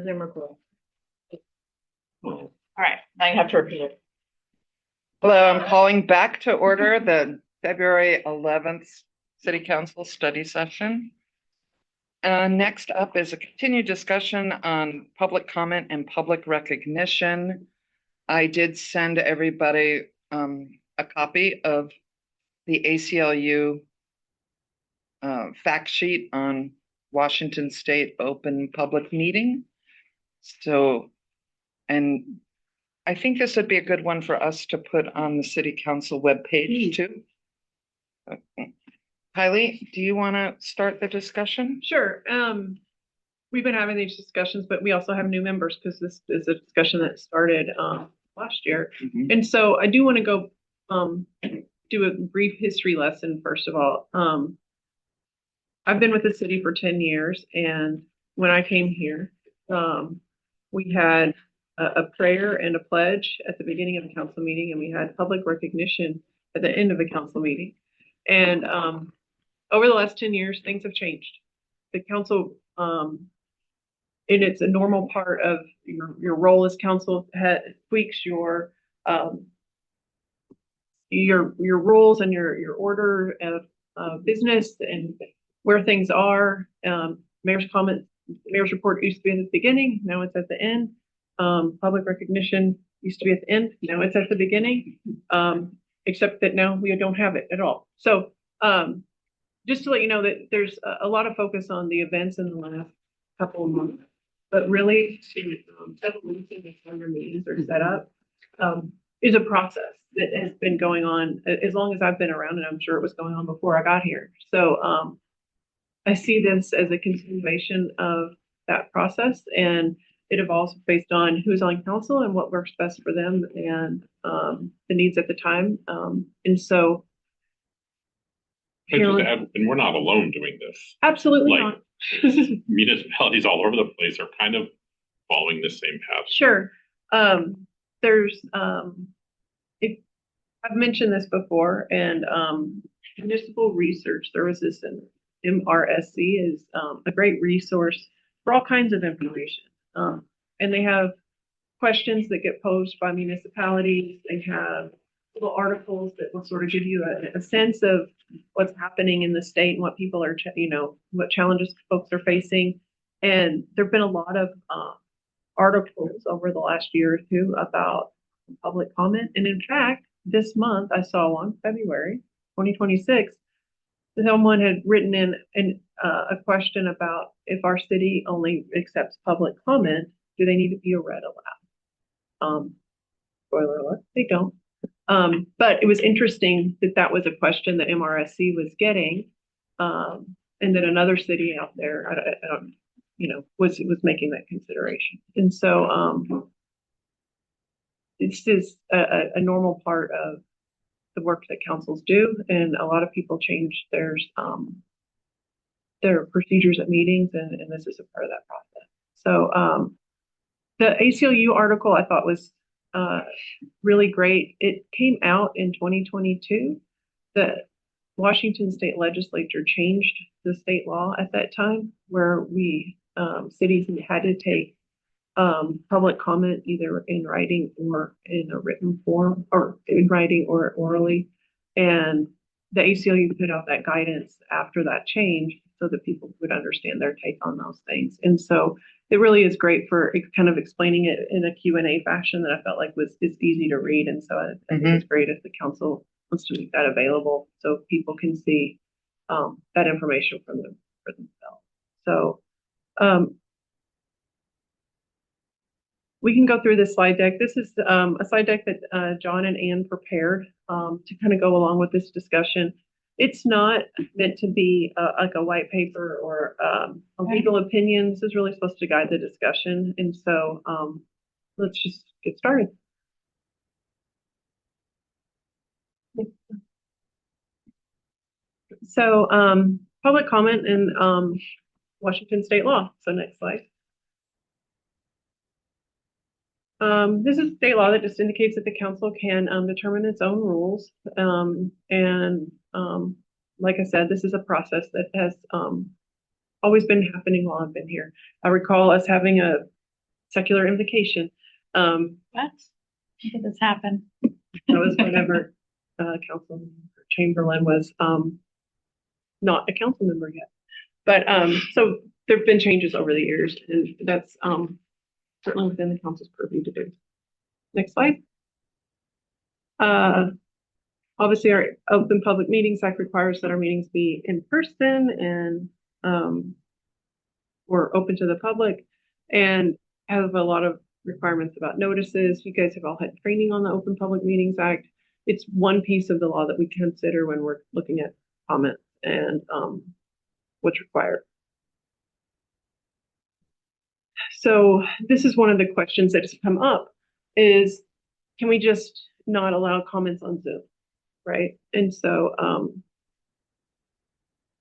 Zoom recording. All right, now you have to repeat it. Hello, I'm calling back to order the February 11th City Council study session. Next up is a continued discussion on public comment and public recognition. I did send everybody a copy of the ACLU fact sheet on Washington State open public meeting. So, and I think this would be a good one for us to put on the City Council webpage too. Okay. Kylie, do you want to start the discussion? Sure. We've been having these discussions, but we also have new members because this is a discussion that started last year. Mhm. And so I do want to go do a brief history lesson, first of all. I've been with the city for 10 years, and when I came here, we had a prayer and a pledge at the beginning of the council meeting, and we had public recognition at the end of the council meeting. And over the last 10 years, things have changed. The council, and it's a normal part of your role as council, tweaks your rules and your order of business and where things are. Mayor's report used to be at the beginning, now it's at the end. Public recognition used to be at the end, now it's at the beginning. Except that now we don't have it at all. So just to let you know that there's a lot of focus on the events in the last couple of months, but really to settle into how your meetings are set up is a process that has been going on as long as I've been around, and I'm sure it was going on before I got here. So I see this as a continuation of that process, and it evolves based on who's on council and what works best for them and the needs at the time. And so and we're not alone doing this. Absolutely like, not. Municipalities all over the place are kind of following the same path. Sure. There's I've mentioned this before, and municipal research services and MRSC is a great resource for all kinds of information. And they have questions that get posed by municipalities. They have little articles that will sort of give you a sense of what's happening in the state and what people are, what challenges folks are facing. And there've been a lot of articles over the last year or two about public comment. And in fact, this month I saw one, February 2026, someone had written in a question about if our city only accepts public comment, do they need to be read aloud? Spoiler alert, they don't. But it was interesting that that was a question that MRSC was getting, and that another city out there, I don't, was making that consideration. And so it's just a normal part of the work that councils do, and a lot of people change their procedures at meetings, and this is a part of that process. So the ACLU article I thought was really great. It came out in 2022. The Washington State Legislature changed the state law at that time, where we cities had to take public comment either in writing or in a written form, or in writing or orally. And the ACLU put out that guidance after that change so that people would understand their take on those things. And so it really is great for kind of explaining it in a Q&A fashion that I felt like is easy to read. And so I think it's great if the council wants to make that available so people can see that information for themselves. So we can go through this slide deck. This is a slide deck that John and Ann prepared to kind of go along with this discussion. It's not meant to be like a white paper or a legal opinion. This is really supposed to guide the discussion. And so let's just get started. So public comment in Washington state law. So next slide. This is state law that just indicates that the council can determine its own rules. Like I said, this is a process that has always been happening while I've been here. I recall us having a secular invocation. What? When did this happen? That was whenever Councilman Chamberlain was not a council member yet. But so there have been changes over the years, and that's certainly within the council's purview to do. Next slide. Obviously, our Open Public Meetings Act requires that our meetings be in person and or open to the public, and have a lot of requirements about notices. You guys have all had training on the Open Public Meetings Act. It's one piece of the law that we consider when we're looking at comments and what's required. So this is one of the questions that has come up is, can we just not allow comments on Zoom, right? And so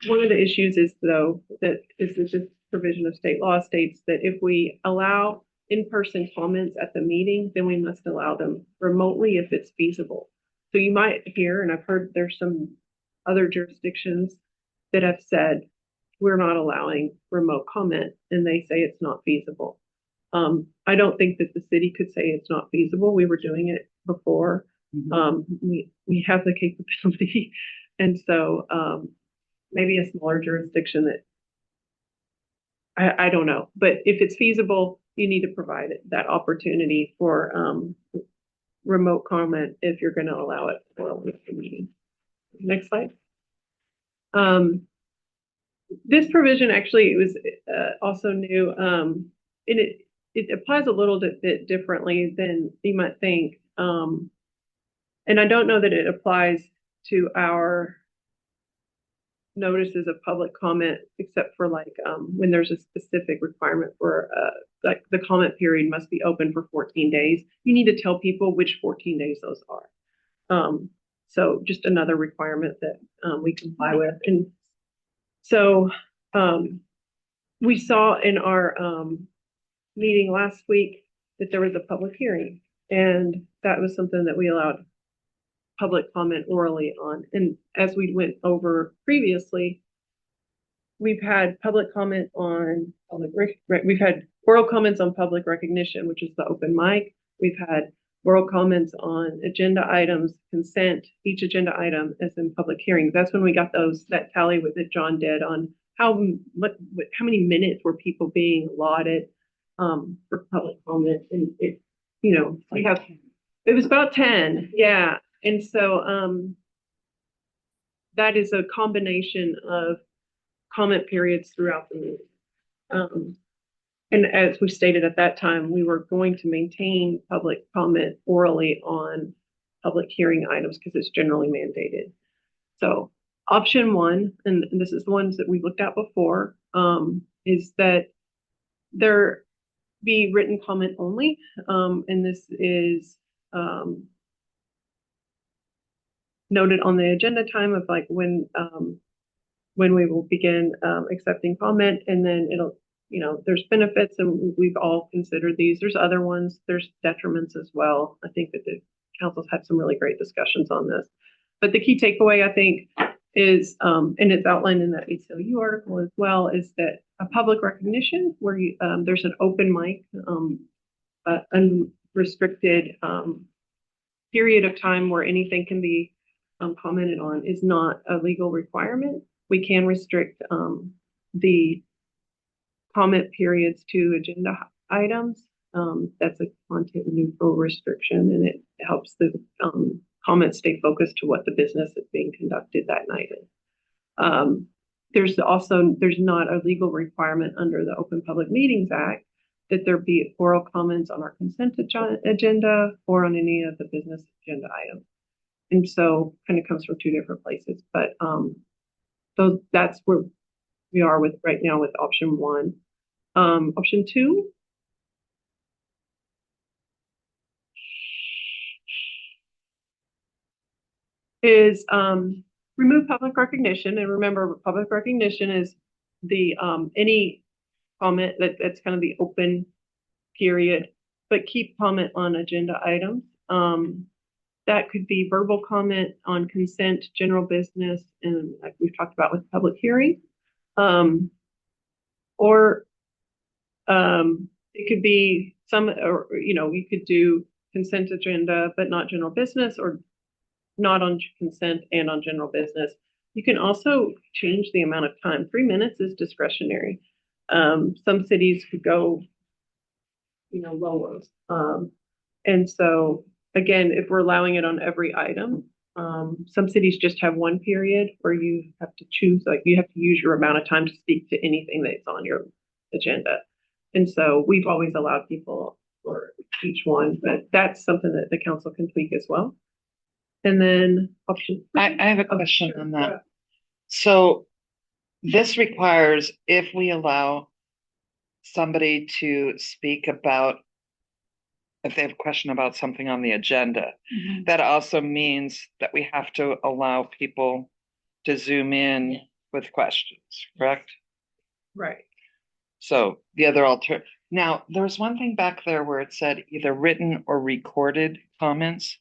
one of the issues is, though, that is that this provision of state law states that if we allow in-person comments at the meeting, then we must allow them remotely if it's feasible. So you might hear, and I've heard there's some other jurisdictions that have said, we're not allowing remote comment, and they say it's not feasible. I don't think that the city could say it's not feasible. We were doing it before. We have the capability. And so maybe a smaller jurisdiction that I don't know, but if it's feasible, you need to provide that opportunity for remote comment if you're going to allow it for a meeting. Next slide. This provision actually was also new, and it applies a little bit differently than you might think. And I don't know that it applies to our notices of public comment, except for like when there's a specific requirement for like the comment period must be open for 14 days. You need to tell people which 14 days those are. So just another requirement that we comply with. And so we saw in our meeting last week that there was a public hearing, and that was something that we allowed public comment orally on. And as we went over previously, we've had public comment on we've had oral comments on public recognition, which is the open mic. We've had oral comments on agenda items, consent, each agenda item as in public hearings. That's when we got that tally that John did on how many minutes were people being allotted for public comment. And it, it was about 10. Yeah. And so that is a combination of comment periods throughout the meeting. And as we stated at that time, we were going to maintain public comment orally on public hearing items because it's generally mandated. So option one, and this is the ones that we've looked at before, is that there be written comment only. And this is noted on the agenda time of like when we will begin accepting comment, and then it'll, there's benefits, and we've all considered these. There's other ones, there's detriments as well. I think that the council's had some really great discussions on this. But the key takeaway, I think, is, and it's outlined in that ACLU article as well, is that a public recognition where there's an open mic, unrestricted period of time where anything can be commented on is not a legal requirement. We can restrict the comment periods to agenda items. That's a content neutral restriction, and it helps the comments stay focused to what the business is being conducted that night. There's not a legal requirement under the Open Public Meetings Act that there be oral comments on our consent agenda or on any of the business agenda items. And so kind of comes from two different places, but so that's where we are with right now with option one. Option two is remove public recognition. And remember, public recognition is the any comment that's kind of the open period, but keep comment on agenda items. That could be verbal comment on consent, general business, and like we've talked about with public hearing. Or it could be some, or, you know, you could do consent agenda, but not general business, or not on consent and on general business. You can also change the amount of time. 3 minutes is discretionary. Some cities could go, you know, lower. And so again, if we're allowing it on every item, some cities just have one period where you have to choose, like you have to use your amount of time to speak to anything that's on your agenda. And so we've always allowed people for each one, but that's something that the council can tweak as well. And then option. I have a question on that. So this requires, if we allow somebody to speak about, if they have a question about something on the agenda, that also means that we have to allow people to zoom in with questions, correct? Right. So the other now there was one thing back there where it said either written or recorded comments.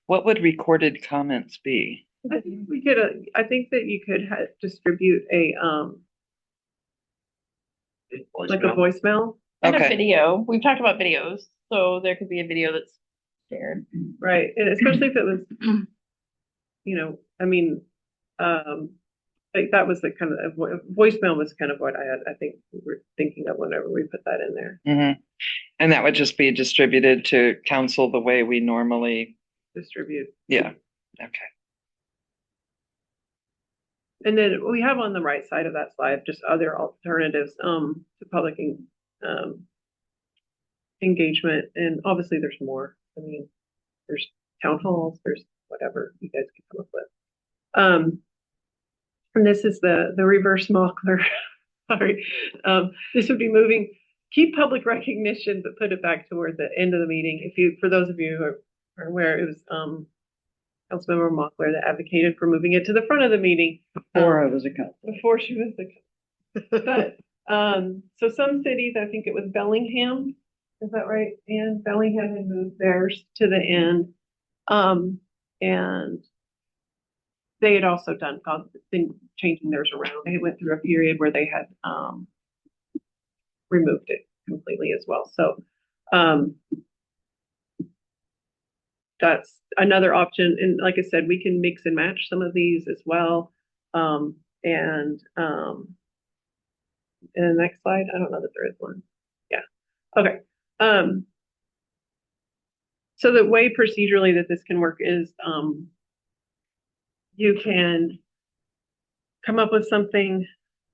What would recorded comments be? I think we could, I think that you could distribute a, like a voicemail. And a Okay. video. We've talked about videos, so there could be a video that's shared. Right. And especially if it was, you know, I mean, like that was the kind of voicemail was kind of what I think we were thinking of whenever we put that in there. Mm-hmm. And that would just be distributed to council the way we normally Distribute. Yeah. Okay. And then we have on the right side of that slide just other alternatives to public engagement, and obviously there's more. I mean, there's town halls, there's whatever you guys can come up with. And this is the reverse Mockler. Sorry, this would be moving. Keep public recognition, but put it back toward the end of the meeting. If you, for those of you who are aware, it was Councilmember Mockler that advocated for moving it to the front of the meeting Before I was a council. before she was the. But so some cities, I think it was Bellingham, is that right? And Bellingham had moved theirs to the end, and they had also been changing theirs around. They went through a period where they had removed it completely as well. So that's another option. And like I said, we can mix and match some of these as well. And the next slide, I don't know that there is one. Yeah. Okay. So the way procedurally that this can work is you can come up with something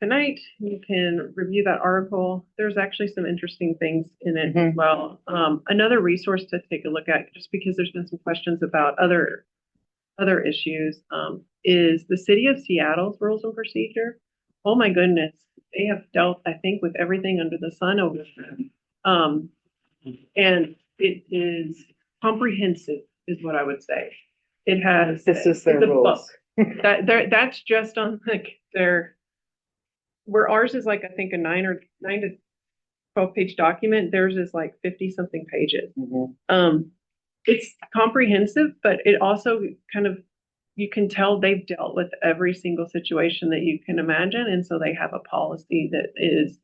tonight. You can review that article. There's actually some interesting things in it as well. Another resource to take a look at, just because there's been some questions about other issues, is the City of Seattle's rules and procedure. Oh my goodness, they have dealt, I think, with everything under the sun over there. And it is comprehensive, is what I would say. It has. This is their rules. That's just on like where ours is like, I think a 9 to 12 page document. Theirs is like 50 something pages. It's comprehensive, but it also kind of, you can tell they've dealt with every single situation that you can imagine. And so they have a policy that is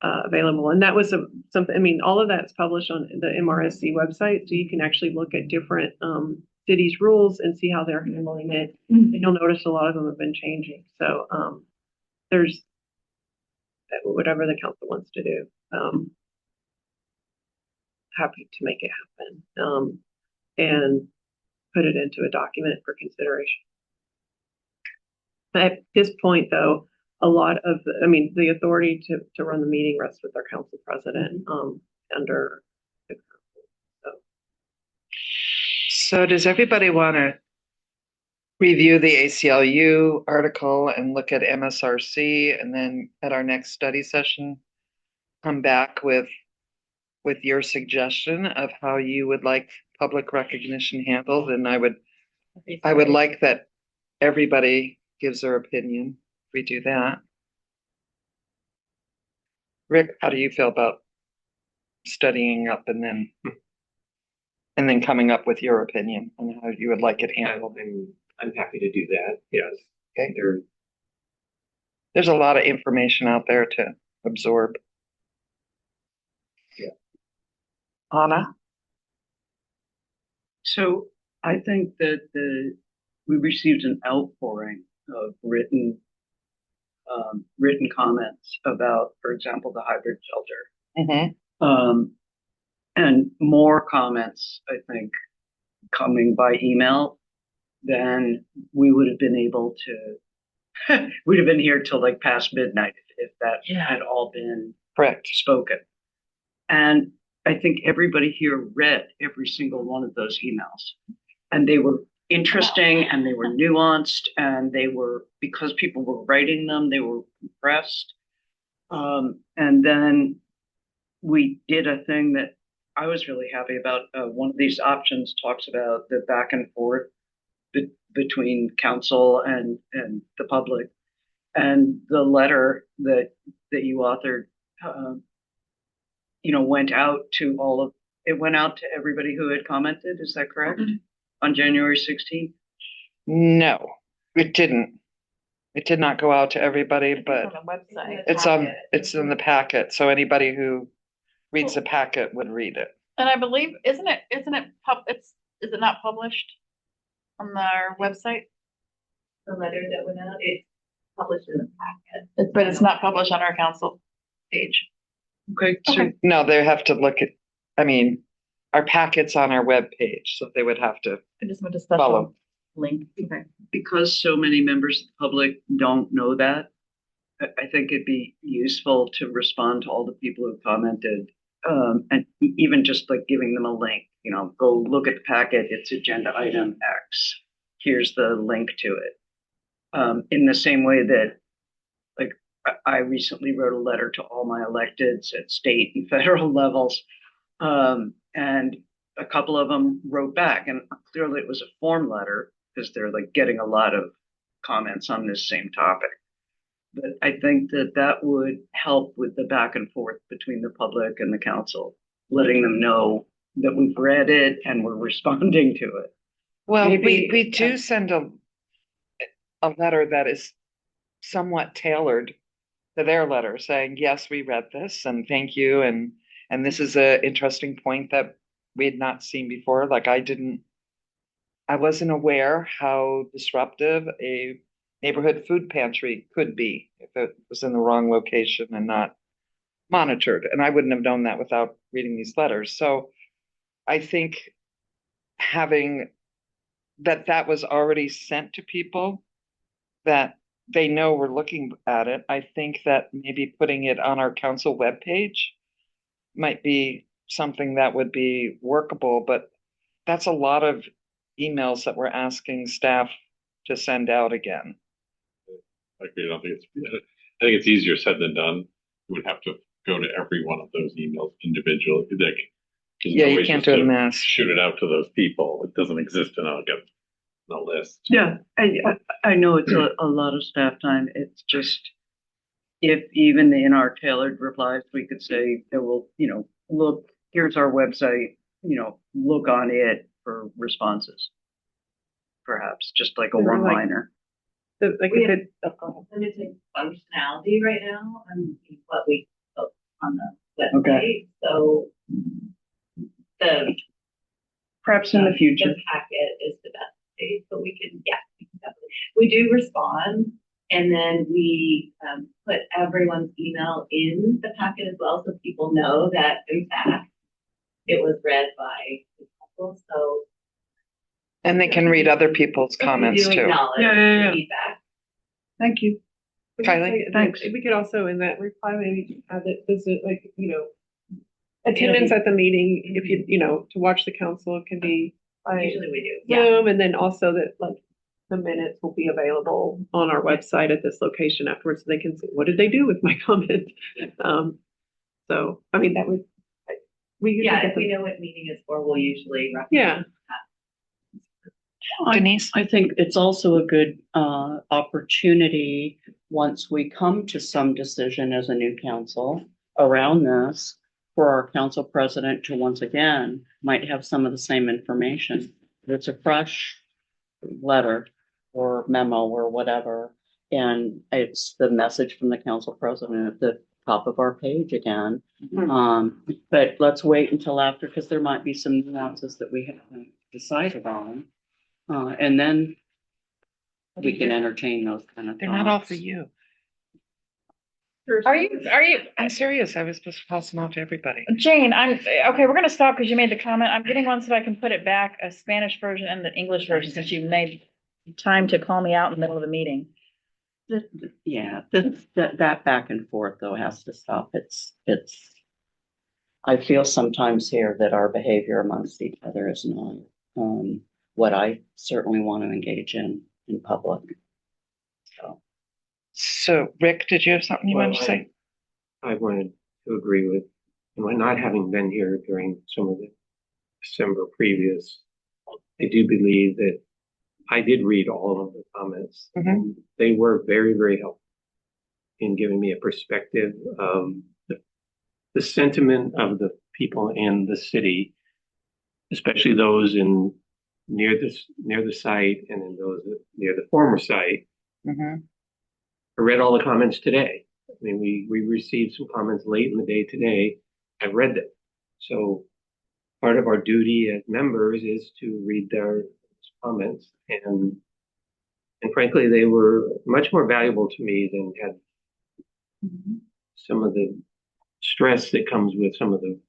available. And that was something, I mean, all of that's published on the MRSC website. So you can actually look at different cities' rules and see how they're handling it. And you'll notice a lot of them have been changing. So there's whatever the council wants to do. Happy to make it happen and put it into a document for consideration. At this point, though, a lot of the authority to run the meeting rests with our council president under the council. So does everybody want to review the ACLU article and look at MSRC, and then at our next study session, come back with your suggestion of how you would like public recognition handled? And I would like that everybody gives their opinion. If we do that. Rick, how do you feel about studying up and then coming up with your opinion on how you would like it handled? I'm happy to do that. Yes. Okay. There's a lot of information out there to absorb. Yeah. Anna? So I think that we received an outpouring of written comments about, for example, the hybrid shelter. And more comments, I think, coming by email than we would have been able to, we'd have been here till like past midnight if that had all been Correct. spoken. And I think everybody here read every single one of those emails. And they were interesting and they were nuanced and they were, because people were writing them, they were compressed. And then we did a thing that I was really happy about. One of these options talks about the back and forth between council and the public. And the letter that you authored, went out to went out to everybody who had commented. Is that correct? On January 16th? No, it didn't. It did not go out to everybody, but On the website. it's in the packet, so anybody who reads the packet would read it. And I believe, is it not published on our website? The letter that went out, it's published in the packet. But it's not published on our council page. Okay, so No, they have to look at, our packet's on our webpage, so they would have to I just went to special follow. link. Okay. because so many members of the public don't know that, I think it'd be useful to respond to all the people who commented, and even just like giving them a link, go look at the packet, it's agenda item X. Here's the link to it. In the same way that, like, I recently wrote a letter to all my electeds at state and federal levels, and a couple of them wrote back, and clearly it was a form letter because they're like getting a lot of comments on this same topic. But I think that would help with the back and forth between the public and the council, letting them know that we've read it and we're responding to it. Well, Maybe- we do send a letter that is somewhat tailored to their letter saying, yes, we read this and thank you. And this is a interesting point that we had not seen before. Like I wasn't aware how disruptive a neighborhood food pantry could be if it was in the wrong location and not monitored. And I wouldn't have known that without reading these letters. So I think having that was already sent to people, that they know we're looking at it. I think that maybe putting it on our council webpage might be something that would be workable, but that's a lot of emails that we're asking staff to send out again. I agree. I think it's easier said than done. You would have to go to every one of those emails individually. Like, there's Yeah, no you way can't just do a to mass. shoot it out to those people. It doesn't exist in a list. Yeah, I know it's a lot of staff time. It's just, if even in our tailored replies, we could say, look, here's our website, look on it for responses. Perhaps just like a Or like- one-liner. Like We if have- it, oh, go ahead. Limited functionality right now on what we put on the website. Okay. So the Perhaps in the future. the packet is the best place, but we can definitely. We do respond, and then we put everyone's email in the packet as well, so people know that in fact it was read by the council. So And they can read other people's we comments do too. acknowledge Yeah. feedback. Thank you. We could Kylie? say that- Thanks. We could also in that reply maybe add that visit, attendance at the meeting, if to watch the council can be by Usually we do. Yeah. Zoom, and then also that like the minutes will be available on our website at this location afterwards, so they can see what did they do with my comment. So I mean that would we usually Yeah, get if we them. know what meeting is for, we'll usually Yeah. recommend. Denise? I think it's also a good opportunity, once we come to some decision as a new council around this, for our council president to once again might have some of the same information. It's a fresh letter or memo or whatever, and it's the message from the council president that top of our page again. Mhm. But let's wait until after, because there might be some nuances that we haven't decided on. And then we can entertain those kind of They're not all for thoughts. you. Are you, I'm serious. I was supposed to pass them out to everybody. Jane, okay, we're gonna stop because you made the comment. I'm getting one so I can put it back, a Spanish version and the English version, since you made time to call me out in the middle of the meeting. Yeah, that back and forth though has to stop. I feel sometimes here that our behavior amongst each other is not, what I certainly want to engage in public. So, So, Rick, did you have something you wanted to say? I wanted to agree with, and not having been here during some of the December previous, I do believe that I did read all of the comments. Mhm. They were very, very helpful in giving me a perspective of the sentiment of the people in the city, especially those in near the site and in those near the former site. Mhm. I read all the comments today. I mean, we received some comments late in the day today. I read them. So part of our duty as members is to read their comments, and frankly, they were much more valuable to me than had some of the stress that comes with some of the,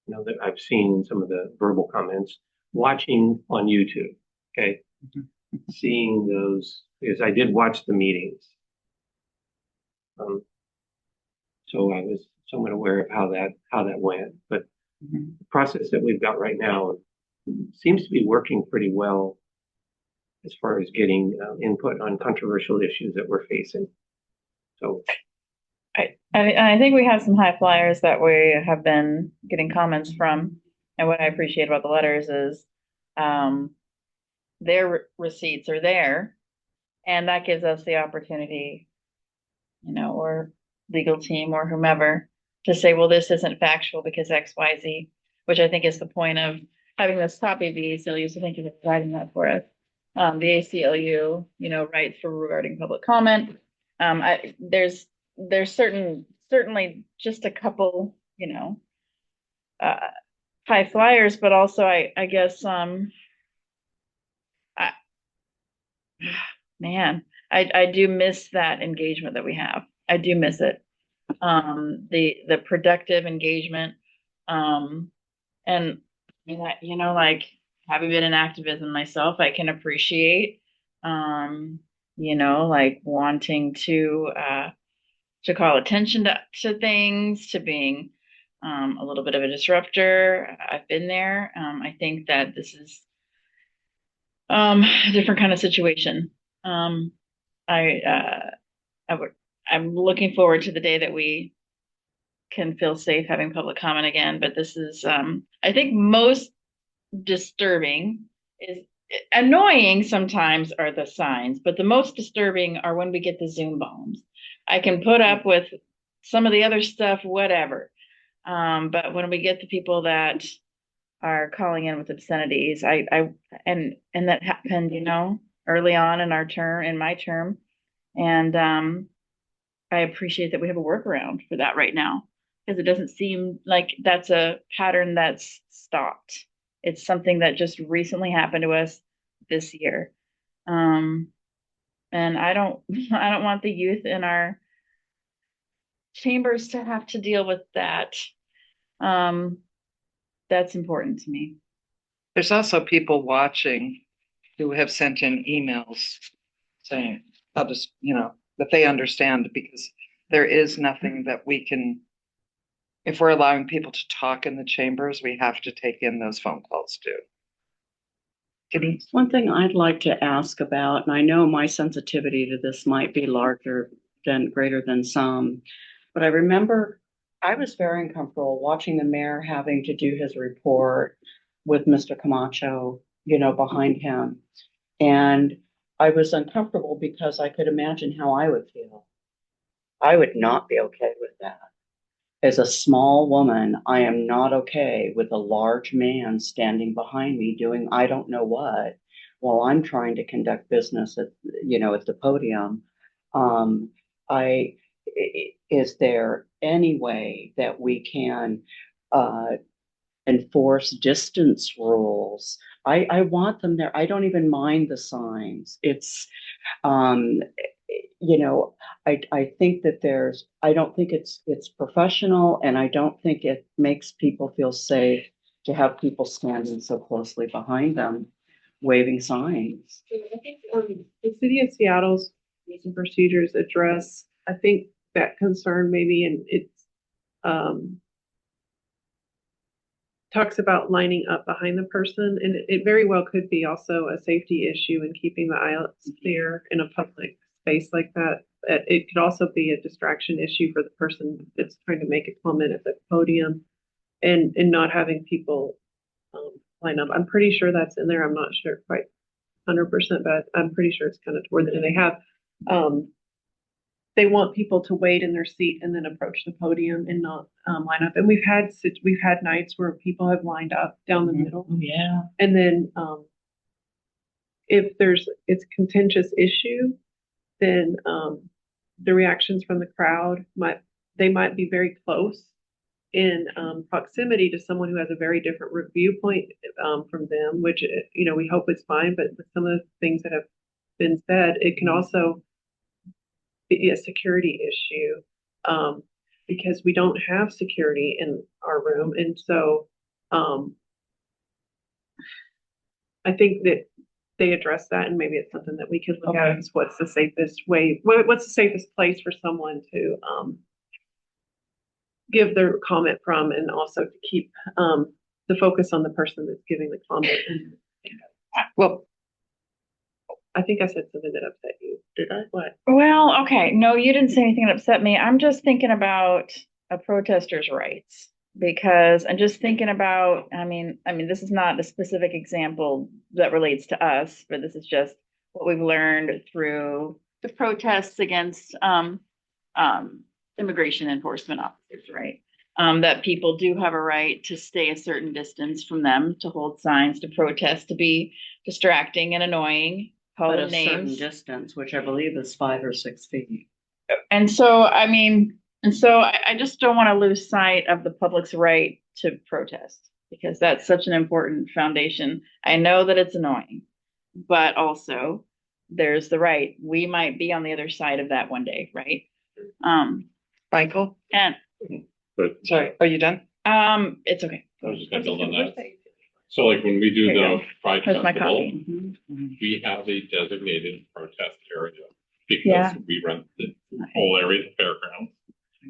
that I've seen in some of the verbal comments watching on YouTube. Okay. Seeing those, because I did watch the meetings. So I was somewhat aware of how that went, but Mhm. the process that we've got right now seems to be working pretty well as far as getting input on controversial issues that we're facing. So I think we have some high flyers that we have been getting comments from. And what I appreciate about the letters is, their receipts are there. And that gives us the opportunity, or legal team or whomever, to say, well, this isn't factual because X, Y, Z, which I think is the point of having this copy of the ACLU. So thank you for providing that for us. The ACLU, rights for regarding public comment. There's certainly just a couple, uh, high flyers, but also I guess, I, man, I do miss that engagement that we have. I do miss it. The productive engagement. And like, having been in activism myself, I can appreciate, like wanting to call attention to things, to being a little bit of a disruptor. I've been there. I think that this is a different kind of situation. I I would I'm looking forward to the day that we can feel safe having public comment again. But this is, I think, most disturbing is annoying sometimes are the signs, but the most disturbing are when we get the Zoom bombs. I can put up with some of the other stuff, whatever. But when we get the people that are calling in with obscenities, and that happened, early on in my term. And I appreciate that we have a workaround for that right now, because it doesn't seem like that's a pattern that's stopped. It's something that just recently happened to us this year. And I don't I don't want the youth in our chambers to have to deal with that. Um, that's important to me. There's also people watching who have sent in emails saying, that they understand, because there is nothing that we can, if we're allowing people to talk in the chambers, we have to take in those phone calls too. Denise? One thing I'd like to ask about, and I know my sensitivity to this might be greater than some, but I remember I was very uncomfortable watching the mayor having to do his report with Mr. Camacho, behind him. And I was uncomfortable because I could imagine how I would feel. I would not be okay with that. As a small woman, I am not okay with a large man standing behind me doing I don't know what while I'm trying to conduct business at the podium. I Is there any way that we can enforce distance rules. I want them there. I don't even mind the signs. It's, um, you know, I think that I don't think it's professional, and I don't think it makes people feel safe to have people standing so closely behind them waving signs. I think the city of Seattle's rules and procedures address, I think, that concern maybe, and it's talks about lining up behind the person, and it very well could be also a safety issue in keeping the aisles clear in a public space like that. It could also be a distraction issue for the person that's trying to make a comment at the podium, and not having people line up. I'm pretty sure that's in there. I'm not sure quite 100%, but I'm pretty sure it's kind of toward the end. They have they want people to wait in their seat and then approach the podium and not line up. And we've had nights where people have lined up down the middle. Yeah. And then if it's a contentious issue, then the reactions from the crowd might be very close in proximity to someone who has a very different viewpoint from them, which we hope is fine. But with some of the things that have been said, it can also be a security issue because we don't have security in our room, and so I think that they address that, and maybe it's something that we could look at as what's the safest place for someone to give their comment from, and also to keep the focus on the person that's giving the comment. Well, I think I said something that upset you. Did I? What? Well, okay. No, you didn't say anything that upset me. I'm just thinking about a protester's rights because I'm just thinking about, I mean, this is not a specific example that relates to us, but this is just what we've learned through the protests against immigration enforcement officers, right? That people do have a right to stay a certain distance from them, to hold signs, to protest, to be distracting and annoying, call But them a certain names. distance, which I believe is 5 or 6 feet. And so, I just don't want to lose sight of the public's right to protest because that's such an important foundation. I know that it's annoying, but also there's the right. We might be on the other side of that one day, right? Michael, And But sorry, are you done? it's okay. I was just gonna build on that. So like when we do Here you the go. Pride Here's my Festival, copy. we have a designated protest area Yeah. because we rent the whole area, the fairgrounds,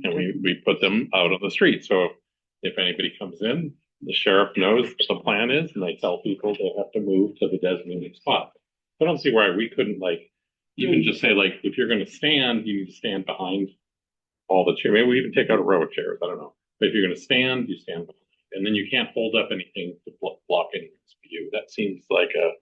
and we put them out on the street. So if anybody comes in, the sheriff knows what the plan is, and they tell people they have to move to the designated spot. I don't see why we couldn't even just say if you're going to stand, you need to stand behind all the chairs. Maybe we even take out a row of chairs. I don't know. But if you're going to stand, you stand behind. And then you can't hold up anything to block anyone's view. That seems like a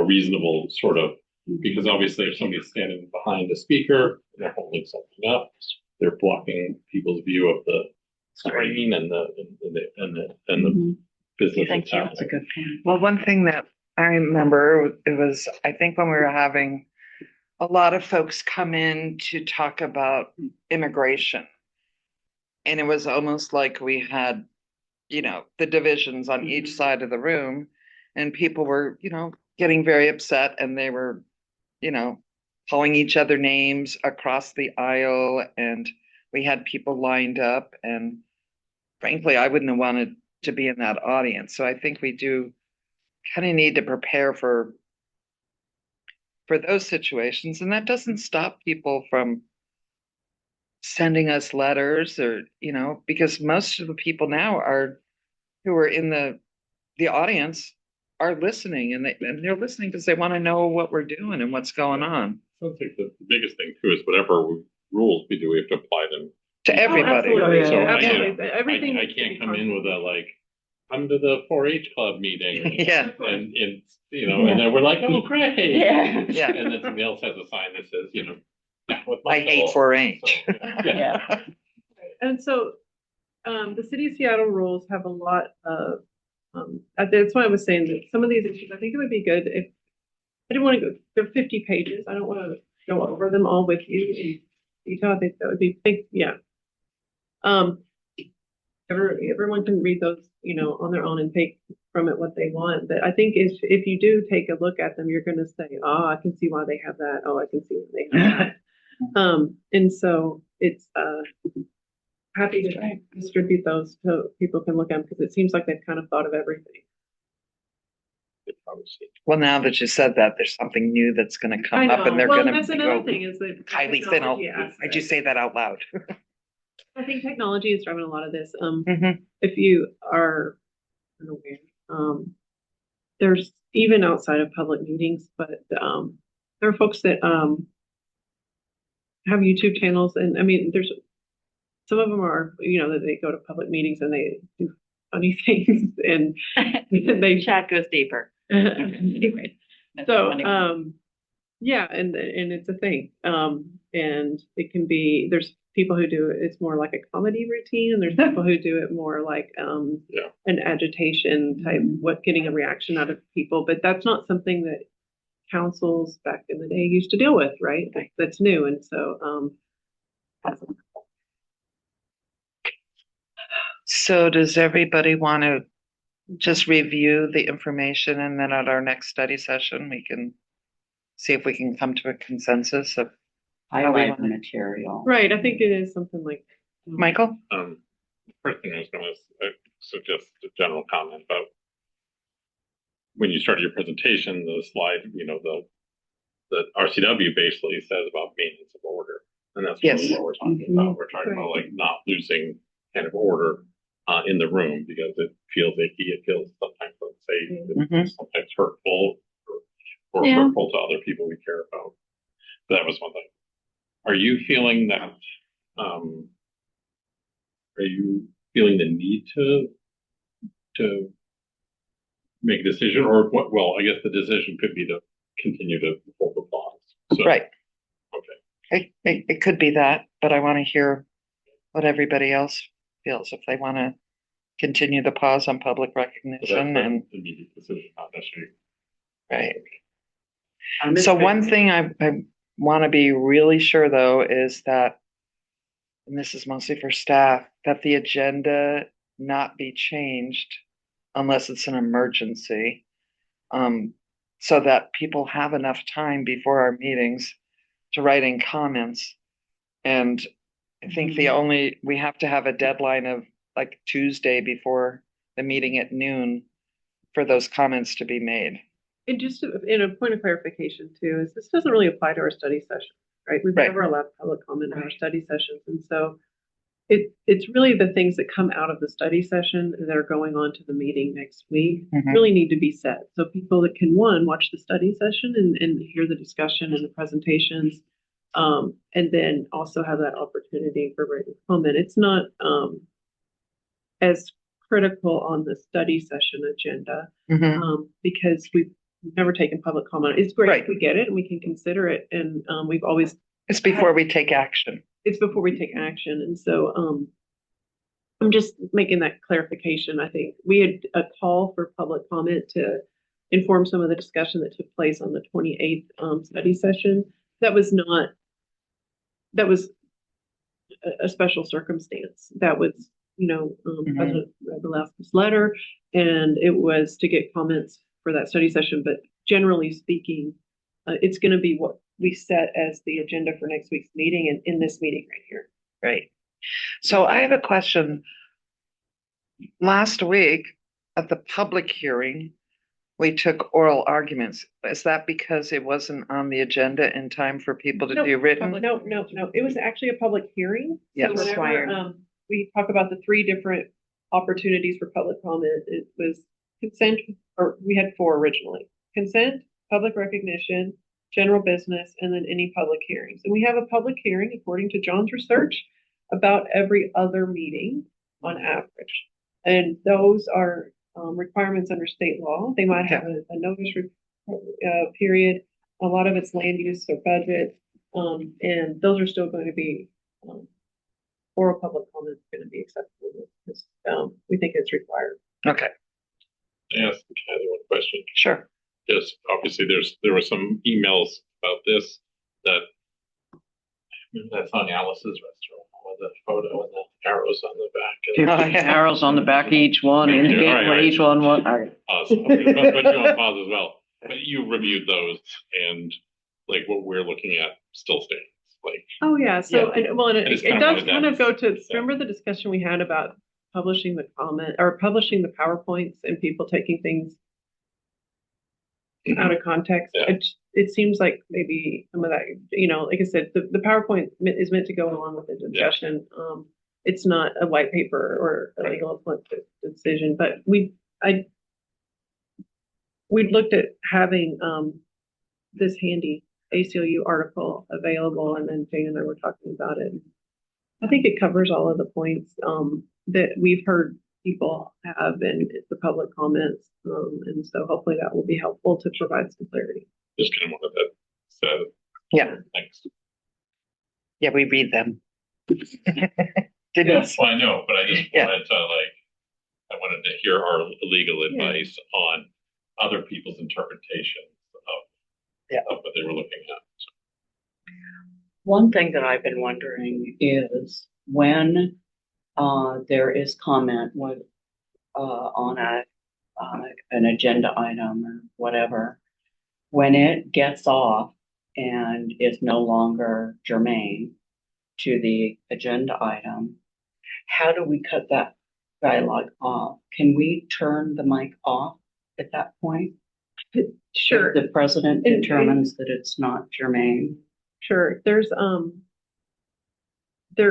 reasonable sort of, because obviously if somebody's standing behind a speaker and they're holding something up, they're blocking people's view of the screen and the business. Thank you. That's a good point. Well, one thing that I remember, it was, I think when we were having a lot of folks come in to talk about immigration. And it was almost like we had, the divisions on each side of the room, and people were, getting very upset, and they were, calling each other names across the aisle, and we had people lined up, and frankly, I wouldn't have wanted to be in that audience. So I think we do kind of need to prepare for those situations, and that doesn't stop people from sending us letters or because most of the people now who are in the audience are listening, and they're listening because they want to know what we're doing and what's going on. I think the biggest thing too is whatever rules we do, we have to apply them To everybody. Absolutely. So Absolutely. Everything. I can't come in with come to the 4-H club meeting. Yeah. And and then we're like, oh, great. Yeah. Yeah. And then somebody else has a sign that says, I hate 4-H. So, Yeah. And so the city of Seattle rules have a lot of, that's why I was saying that some of these issues, I think it would be good if, I didn't want to go, they're 50 pages. I don't want to go over them all with you in detail. I think that would be big. Yeah. Everyone can read those, on their own and take from it what they want. But I think if you do take a look at them, you're going to say, oh, I can see why they have that. Oh, I can see why they have that. And so it's happy to distribute those so people can look at them because it seems like they've kind of thought of everything. Well, now that you said that, there's something new that's going to come up and they're going to That's another go thing is that Kylie technology Finnell. Why'd you aspect. say that out loud? I think technology is driving a lot of this. Mhm. If you are unaware, there's even outside of public meetings, but there are folks that have YouTube channels, and I mean, there's some of them are, that they go to public meetings and they do funny things, and they Chat goes deeper. Anyway. that's so funny. yeah, and it's a thing. And it can be, there's people who do it, it's more like a comedy routine, and there's people who do it more like Yeah. an agitation type, getting a reaction out of people. But that's not something that councils back in the day used to deal with, right? That's new. And so So does everybody want to just review the information and then at our next study session, we can see if we can come to a consensus of, Highlight the material. right, I think it is something like Michael? First thing I was going to suggest a general comment about when you started your presentation, the slide, the RCW basically says about maintenance of order. And that's Yes. really what we're talking about. We're talking about like not losing kind of order in the room because it feels icky. It feels sometimes unsafe. Mhm. It's sometimes hurtful or Yeah. hurtful to other people we care about. But that was one thing. Are you feeling that, are you feeling the need to make a decision or what? Well, I guess the decision could be to continue to hold the pause. So, Right. Okay. It could be that, but I want to hear what everybody else feels if they want to continue the pause on public So recognition that's and, an immediate decision, not necessarily. right. So one thing I want to be really sure though is that, and this is mostly for staff, that the agenda not be changed unless it's an emergency. So that people have enough time before our meetings to write in comments. And I think we have to have a deadline of like Tuesday before the meeting at noon for those comments to be made. And just in a point of clarification too, is this doesn't really apply to our study session, right? We've Right. never allowed public comment in our study sessions. And so it's really the things that come out of the study session that are going on to the meeting next week Mhm. really need to be said. So people that can, one, watch the study session and hear the discussion and the presentations, and then also have that opportunity for written comment. It's not as critical on the study session agenda because we've never taken public comment. It's great if we get it and we can consider it. And we've always, It's before we take action. it's before we take action. And so I'm just making that clarification. I think we had a call for public comment to inform some of the discussion that took place on the 28th study session. That was a special circumstance. That was, President Velasquez's letter, and it was to get comments for that study session. But generally speaking, it's going to be what we set as the agenda for next week's meeting and in this meeting right here. Right. So I have a question. Last week at the public hearing, we took oral arguments. Is that because it wasn't on the agenda in time for people to do written? No. It was actually a public hearing. Yes. So whenever we talk about the three different opportunities for public comment, it was consent, or we had four originally: consent, public recognition, general business, and then any public hearings. And we have a public hearing, according to John's research, about every other meeting on average. And those are requirements under state law. They might have a notice period. A lot of it's land use or budget. And those are still going to be, oral public comment is going to be acceptable because we think it's required. Okay. Yes, I have one question. Sure. Yes, obviously there were some emails about this that that's on Alice's restaurant. the photo and the arrows on the back. Oh, yeah. Arrows on the back of each one, indicate Right, what right. each one was. All right. Pause. Okay, put you on pause as well. But you reviewed those, and like what we're looking at still stands. Like, Oh, yeah, so, well, I it just it kinda does wanted kind of that go to, to- remember the discussion we had about publishing the comment, or publishing the PowerPoints and people taking things out of context? Yeah. It seems like maybe some of that, like I said, the PowerPoint is meant to go along with the discussion. It's not a white paper or a legal decision, but we looked at having this handy ACLU article available, and then Jane and I were talking about it. I think it covers all of the points that we've heard people have in the public comments, and so hopefully that will be helpful to provide some clarity. just kind of wanted that said. Yeah, Thanks. yeah, we read them. Didn't, Yes, well, I know, but I just Yeah. wanted to I wanted to hear our legal advice on other people's interpretations of what they were looking at. One thing that I've been wondering is when there is comment with on an agenda item or whatever, when it gets off and is no longer germane to the agenda item, how do we cut that dialogue off? Can we turn the mic off at that point? Sure, If the president And- determines that it's not germane. sure. There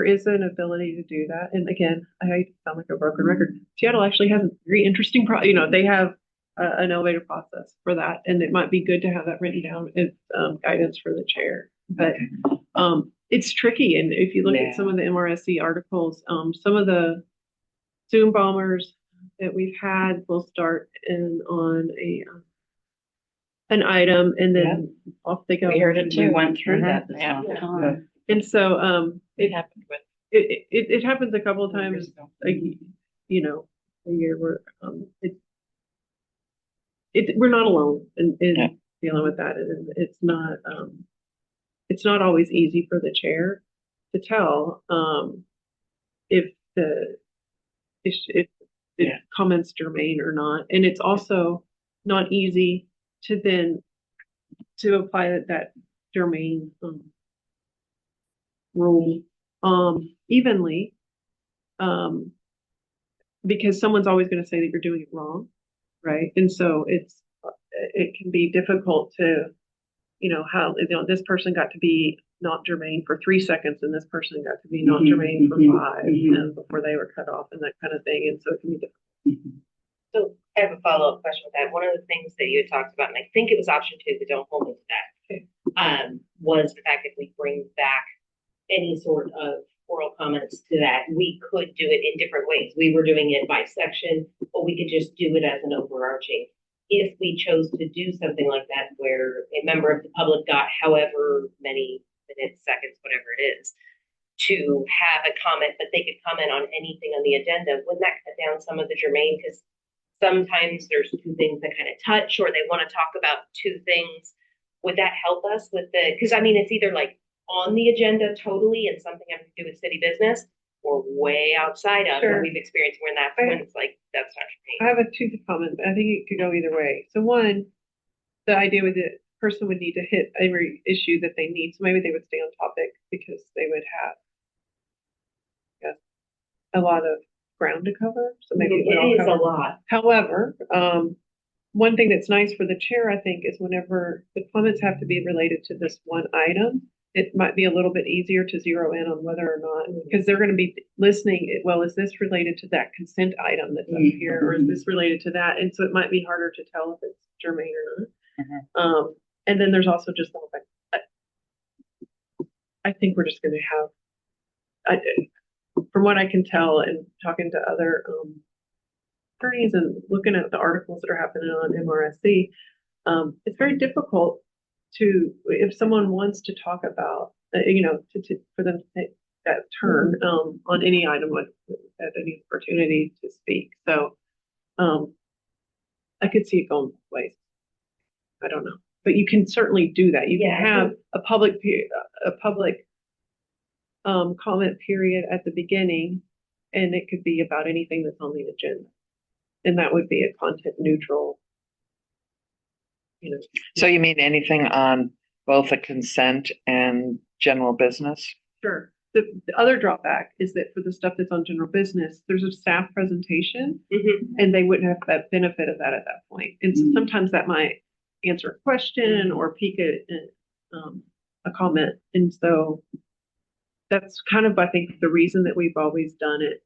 is an ability to do that, and again, I sound like a broken record. Seattle actually has a very interesting they have an elevator process for that, and it might be good to have that written down as guidance for the chair. But it's tricky, and if you look at some of the MRSC articles, some of the Zoom bombers that we've had will start on an item, and then off they go. We heard it too. We went through Mhm. that this Yeah. last time. And so It happened with. it happens a couple of times a year where we're not alone in Yeah. dealing with that, and it's not always easy for the chair to tell if if the comments germane or not, and it's also not easy to then to apply that germane rule evenly, because someone's always going to say that you're doing it wrong, right? And so it can be difficult to, how this person got to be not germane for 3 seconds, and this person got to be not germane for 5 and before they were cut off, and that kind of thing. And so it can be difficult. So I have a follow-up question with that. One of the things that you had talked about, and I think it was option 2, but don't hold me to that, was the fact that we bring back any sort of oral comments to that. We could do it in different ways. We were doing it by section, or we could just do it as an overarching. If we chose to do something like that, where a member of the public got however many minutes, seconds, whatever it is, to have a comment, but they could comment on anything on the agenda, wouldn't that cut down some of the germane? Because sometimes there's 2 things that kind of touch, or they want to talk about 2 things. Would that help us with because it's either like on the agenda totally and something having to do with city business, or way outside of Sure. what we've experienced when it's like, that's not I germane. have a 2 comments. I think it could go either way. So one, the idea with the person would need to hit every issue that they need. So maybe they would stay on topic because they would have a lot of ground to cover. So maybe it would all It is a cover. lot. However, one thing that's nice for the chair, I think, is whenever the comments have to be related to this one item, it might be a little bit easier to zero in on whether or not, because they're going to be listening. Well, is this related to that consent item that's up here, or is this related to that? And so it might be harder to tell if it's germane or not. And then there's also just the whole thing. I think we're just going to have, from what I can tell and talking to other attorneys and looking at the articles that are happening on MRSC, it's very difficult if someone wants to talk about, for them to take that turn on any item at any opportunity to speak. So I could see it going both ways. I don't know, but you can certainly do that. You can have a public comment period at the beginning, and it could be about anything that's on the agenda. And that would be a content neutral, you know. So you mean anything on both the consent and general business? Sure. The other drawback is that for the stuff that's on general business, there's a staff presentation and they wouldn't have that benefit of that at that point. And so sometimes that might answer a question or pique a comment. And so that's kind of, I think, the reason that we've always done it,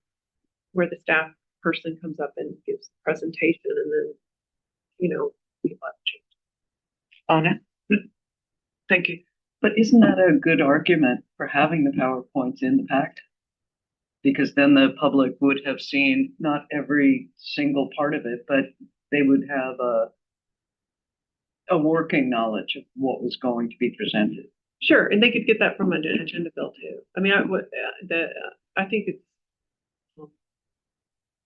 where the staff person comes up and gives the presentation and then, you know, people have to change. On it? Thank you. But isn't that a good argument for having the PowerPoints in the pact? Because then the public would have seen not every single part of it, but they would have a working knowledge of what was going to be presented. Sure, and they could get that from an agenda bill too. I mean, I think it's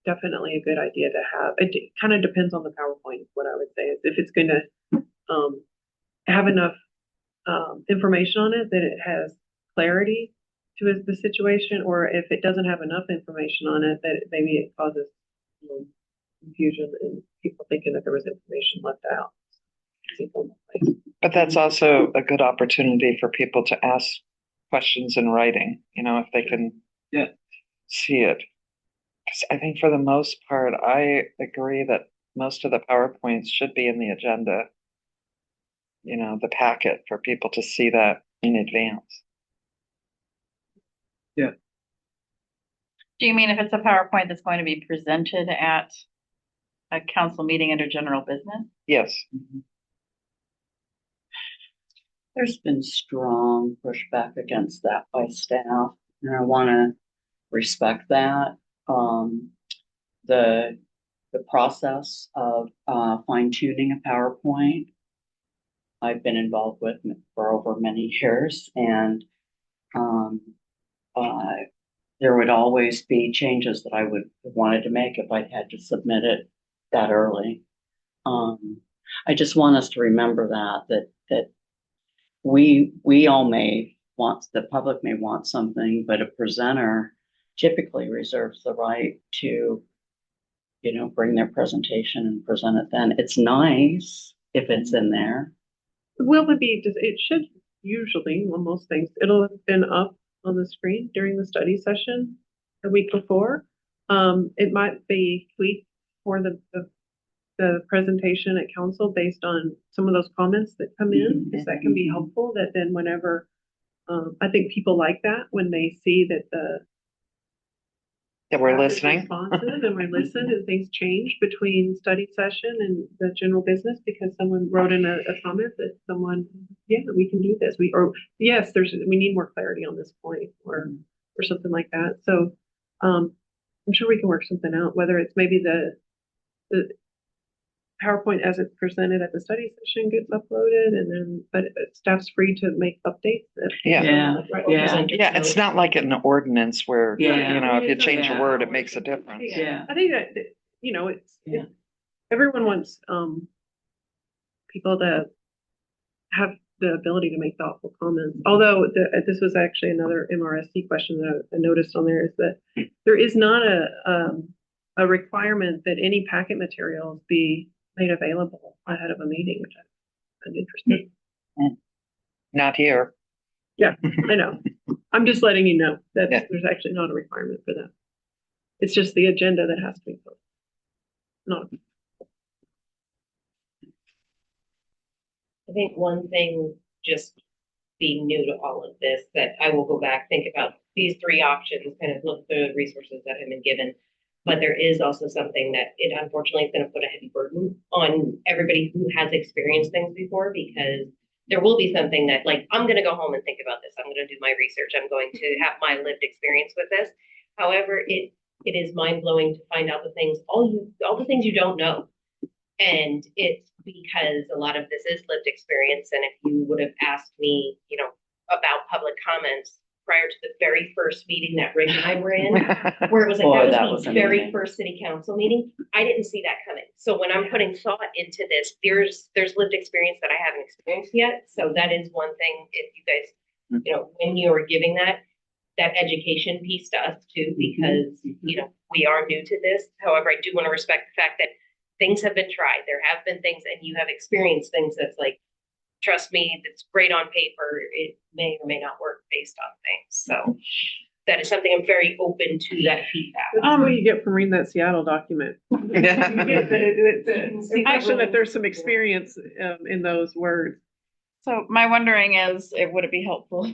definitely a good idea to have. It kind of depends on the PowerPoint. What I would say is if it's going to have enough information on it that it has clarity to the situation, or if it doesn't have enough information on it, that maybe it causes confusion and people thinking that there was information left out. But that's also a good opportunity for people to ask questions in writing, you know, if they can see it. Because I think for the most part, I agree that most of the PowerPoints should be in the agenda, you know, the packet, for people to see that in advance. Do you mean if it's a PowerPoint that's going to be presented at a council meeting under general business? Yes. There's been strong pushback against that by staff, and I want to respect that. The process of fine tuning a PowerPoint, I've been involved with for over many years, and there would always be changes that I would have wanted to make if I'd had to submit it that early. I just want us to remember that we all may want, the public may want something, but a presenter typically reserves the right to, you know, bring their presentation and present it then. It's nice if it's in there. Will it be, it should usually, well, most things, it'll have been up on the screen during the study session the week before. It might be tweaked for the presentation at council based on some of those comments that come in, because that can be helpful, that then whenever, I think people like that when they see that That we're listening. Responsive and we listen and things change between study session and the general business because someone wrote in a comment that someone, we can do this. We need more clarity on this point or something like that. So I'm sure we can work something out, whether it's maybe the PowerPoint as it's presented at the study session gets uploaded and then, but staff's free to make updates. Yeah, it's not like an ordinance where, you know, if you change a word, it makes a difference. Yeah, I think that, you know, everyone wants people to have the ability to make thoughtful comments. Although this was actually another MRSC question that I noticed on there, is that there is not a requirement that any packet materials be made available ahead of a meeting, which I'm interested in. Not here. Yeah, I know. I'm just letting you know that there's actually not a requirement for that. It's just the agenda that has to be posted. Not. I think one thing, just being new to all of this, that I will go back, think about these three options, kind of look through the resources that have been given. But there is also something that it unfortunately is going to put a heavy burden on everybody who has experienced things before, because there will be something that, like, I'm going to go home and think about this. I'm going to do my research. I'm going to have my lived experience with this. However, it is mind blowing to find out the things, all the things you don't know. And it's because a lot of this is lived experience. And if you would have asked me, you know, about public comments prior to the very first meeting that Rick and I were in, where it was like, that was the very first city council meeting, I didn't see that coming. So when I'm putting thought into this, there's lived experience that I haven't experienced yet. So that is one thing, if you guys, you know, when you're giving that that education piece to us too, because, you know, we are new to this. However, I do want to respect the fact that things have been tried. There have been things and you have experienced things that's like, trust me, that's great on paper. It may or may not work based on things. So that is something I'm very open to that feedback. That's what you get from reading that Seattle document. You get the impression that there's some experience in those words. So my wondering is, would it be helpful?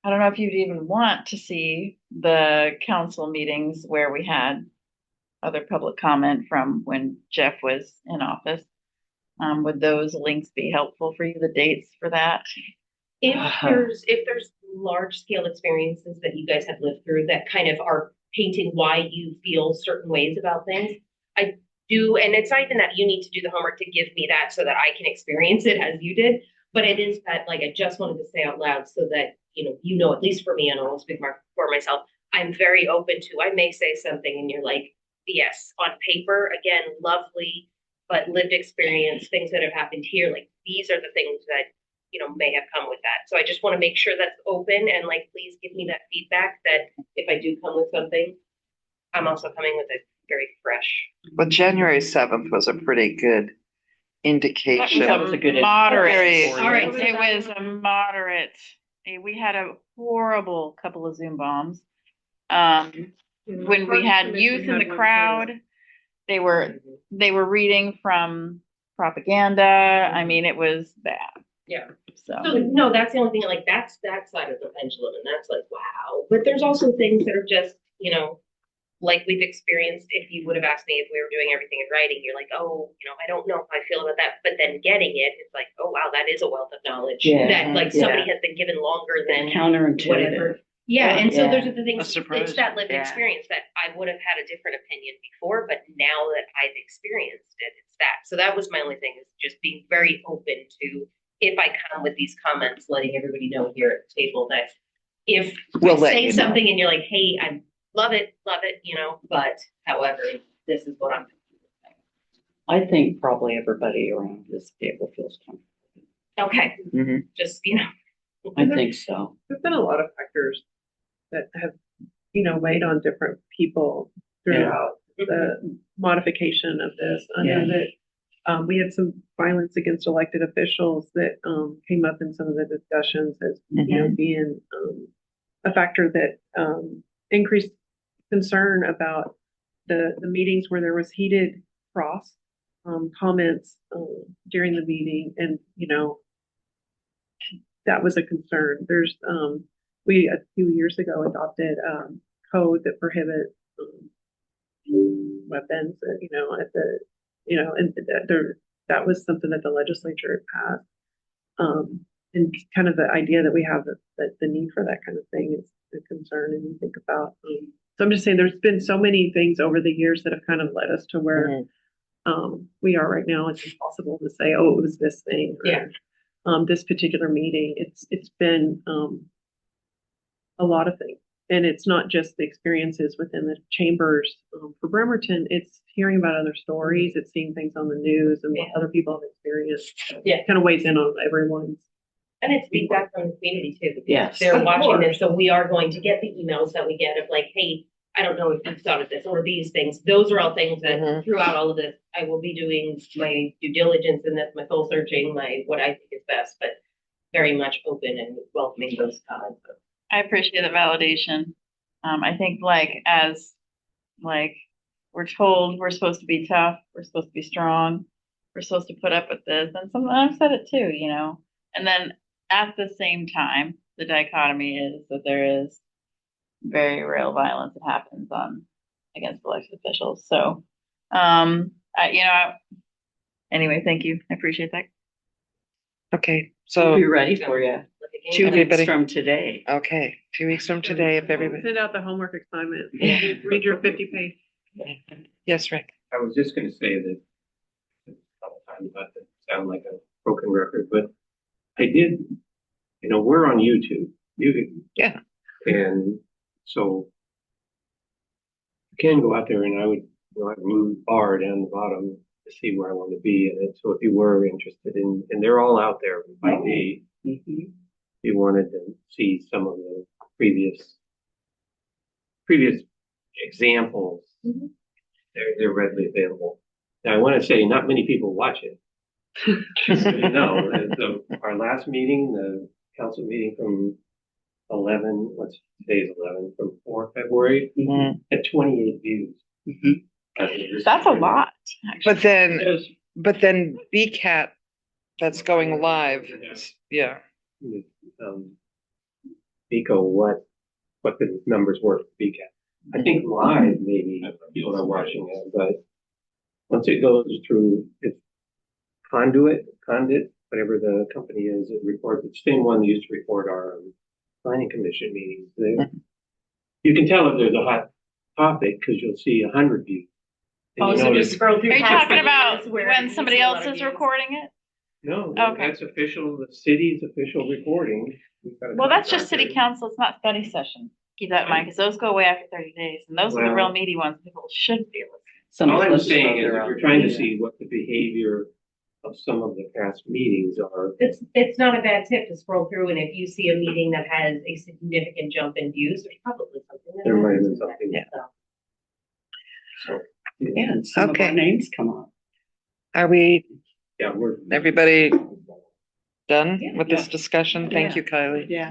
I don't know if you'd even want to see the council meetings where we had other public comment from when Jeff was in office. Would those links be helpful for you, the dates for that? If there's large scale experiences that you guys have lived through that kind of are painting why you feel certain ways about things, I do, and it's not even that you need to do the homework to give me that so that I can experience it as you did, but it is that, like, I just wanted to say out loud so that, you know, at least for me, and I won't speak for myself, I'm very open to, I may say something and you're like, yes, on paper, again, lovely, but lived experience, things that have happened here, like, these are the things that, you know, may have come with that. So I just want to make sure that's open and, like, please give me that feedback that if I do come with something, I'm also coming with it very fresh. Well, January 7th was a pretty good indication. That was a good Moderate. Very- All right, it was a moderate. We had a horrible couple of Zoom bombs. When we had youth in the crowd, they were reading from propaganda. I mean, it was bad. Yeah. So So no, that's the only thing, like, that's that side of the pendulum, and that's like, wow. But there's also things that are just, you know, like we've experienced. If you would have asked me if we were doing everything in writing, you're like, oh, you know, I don't know how I feel about that. But then getting it, it's like, oh wow, that is a wealth of knowledge Yeah, that, like, somebody has been given longer than Counterintuitive. whatever. Yeah, and so Yeah. those are the things, A surprise. it's that lived Yeah. experience that I would have had a different opinion before, but now that I've experienced it, it's that. So that was my only thing, is just being very open to, if I come with these comments, letting everybody know here at the table that if We'll I let say you know. something and you're like, hey, I love it, you know, but however, this is what I'm. I think probably everybody around this table feels comfortable. Okay, Mhm. just, you know. I think so. There's been a lot of factors that have, you know, weighed on different people throughout the modification of this. I know that we had some violence against elected officials that came up in some of the discussions as, you know, being a factor that increased concern about the meetings where there was heated cross comments during the meeting, and, you know, that was a concern. There's we a few years ago adopted code that prohibits weapons, you know, at the, you know, and that was something that the legislature had passed. And kind of the idea that we have that the need for that kind of thing is a concern, and you think about. So I'm just saying, there's been so many things over the years that have kind of led us to where we are right now. It's impossible to say, oh, it was this thing. Or, this particular meeting. It's been a lot of things. And it's not just the experiences within the chambers for Bremerton. It's hearing about other stories. It's seeing things on the news and what other people have experienced. Yeah. Kind of weighs in on everyone's. And it's feedback from the community too. Because Yes, they're of watching course. this, so we are going to get the emails that we get of like, hey, I don't know if you've thought of this or these things. Those are all things that throughout all of this, I will be doing my due diligence in this, my soul searching, my what I think is best, but very much open and welcoming those comments. I appreciate the validation. I think we're told we're supposed to be tough, we're supposed to be strong, we're supposed to put up with this, and I've said it too, you know. And then at the same time, the dichotomy is that there is very real violence that happens against elected officials. So, anyway, thank you. I appreciate that. Okay, We'll so, be ready for you. 2 weeks Everybody- from today. okay, 2 weeks from today, if everybody, Send out the homework assignment. Yeah. Read your 50-page. yes, Rick. I was just gonna say that a couple times, not to sound like a broken record, but I did, you know, we're on YouTube. Yeah. And so you can go out there, and I would, you know, I'd move bar down the bottom to see where I want to be. And so if you were interested and they're all out there by date, if you wanted to see some of the previous examples. Mhm. They're readily available. Now, I want to say not many people watch it. Just so you know, our last meeting, the council meeting from 11, today's 11, from 4 February, Mhm. had 28 views. Mhm. That's a lot. But then BCAT, that's going live. Yeah. Nico, what the numbers were for BCAT. I think live, maybe people are watching it, but once it goes through its conduit, whatever the company is, it reports, it's the same one that used to report our planning commission meetings. You can tell if there's a hot topic because you'll see 100 views. And Oh, you so notice- just scroll through. Are you past talking about pages where when you somebody see a lot else of is views. recording it? No, Okay. that's official, the city's official recording. Well, that's just city council. It's not study session. Keep that in mind, because those go away after 30 days, and those are the real Well- meaty ones. People should be listening. Some All of I'm us saying is, are if on you're trying to media. see what the behavior of some of the past meetings are, It's not a bad tip to scroll through, and if you see a meeting that has a significant jump in views, there's probably something. that there might have been happens with that. something. Yeah. So, And some of our Okay. names come up. Are we, yeah, we're. everybody done Yeah. with this discussion? Thank Yeah. you, Kylie. Yeah.